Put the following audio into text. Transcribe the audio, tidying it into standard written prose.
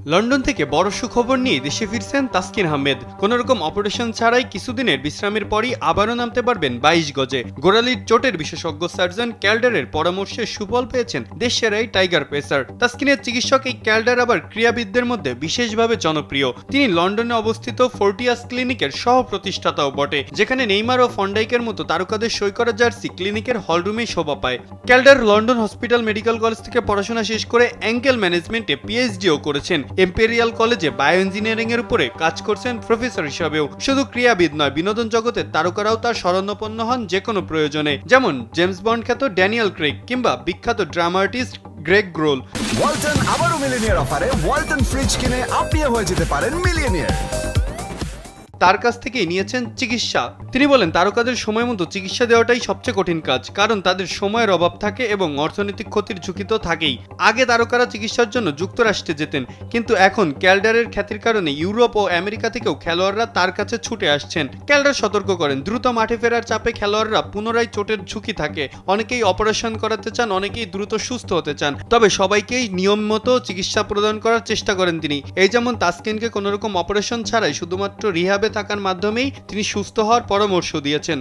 London থেকে বড় সুখবর নিয়ে দেশে ফিরছেন তাসকিন আহমেদ। কোন রকম অপারেশন ছাড়াই কিছুদিনের বিশ্রামের পরই আবারও নামতে পারবেন 22 গজে। গোড়ালির চোটের বিশেষজ্ঞ সার্জন ক্যালডারের পরামর্শে সুফল পেয়েছেন দেশসেরাই টাইগার পেসার। তাসকিনের চিকিৎসক এই ক্যালডার আবার ক্রীড়াবিদদের মধ্যে বিশেষভাবে জনপ্রিয়। তিনি লন্ডনে অবস্থিত ফোর্টিয়াস ক্লিনিকের সহ প্রতিষ্ঠাতাও বটে, যেখানে নেইমার ও ফন্ডাইকের মতো তারকাদের সই করা জার্সি ক্লিনিকের হলরুমেই শোভা পায়। ক্যালডার লন্ডন হসপিটাল মেডিকেল কলেজ থেকে পড়াশোনা শেষ করে অ্যাঙ্কেল ম্যানেজমেন্টে পিএইচডিও করেছেন। এম্পেরিয়াল কলেজে বায়ো ইঞ্জিনিয়ারিং এর উপরে কাজ করছেন প্রফেসর হিসাবেও। শুধু ক্রীড়াবিদ নয়, বিনোদন জগতের তারকারাও তার শরণাপন্ন হন যে কোনো প্রয়োজনে, যেমন জেমস বন্ড খ্যাত ড্যানিয়েল ক্রেগ কিংবা বিখ্যাত ড্রামা আর্টিস্ট গ্রেগ গ্রোল। ওয়ালটন আবারও মিলিয়নিয়ার অফারে ওয়ালটন ফ্রিজ কিনে আপনিও হয়ে যেতে পারেন মিলিয়নিয়ার। তার কাছ থেকেই নিয়েছেন চিকিৎসা। তিনি বলেন, তারকাদের সময় মতো চিকিৎসা দেওয়াটাই সবচেয়ে কঠিন কাজ, কারণ তাদের সময়ের অভাব থাকে এবং অর্থনৈতিক ক্ষতির ঝুঁকি তো থাকেই। আগে তারকারা চিকিৎসার জন্য যুক্তরাষ্ট্রে যেতেন, কিন্তু এখন ক্যালডারের খ্যাতির কারণে ইউরোপ ও আমেরিকা থেকেও খেলোয়াড়রা তার কাছে ছুটে আসছেন। ক্যালডার সতর্ক করেন, দ্রুত মাঠে ফেরার চাপে খেলোয়াড়রা পুনরায় চোটের ঝুঁকি থাকে। অনেকেই অপারেশন করাতে চান, অনেকেই দ্রুত সুস্থ হতে চান, তবে সবাইকেই নিয়ম মতো চিকিৎসা প্রদান করার চেষ্টা করেন তিনি। এই যেমন তাসকিনকে কোনো রকম অপারেশন ছাড়াই শুধুমাত্র রিহ্যাবে থাকার মাধ্যমেই তিনি সুস্থ হওয়ার পরামর্শ দিয়েছেন।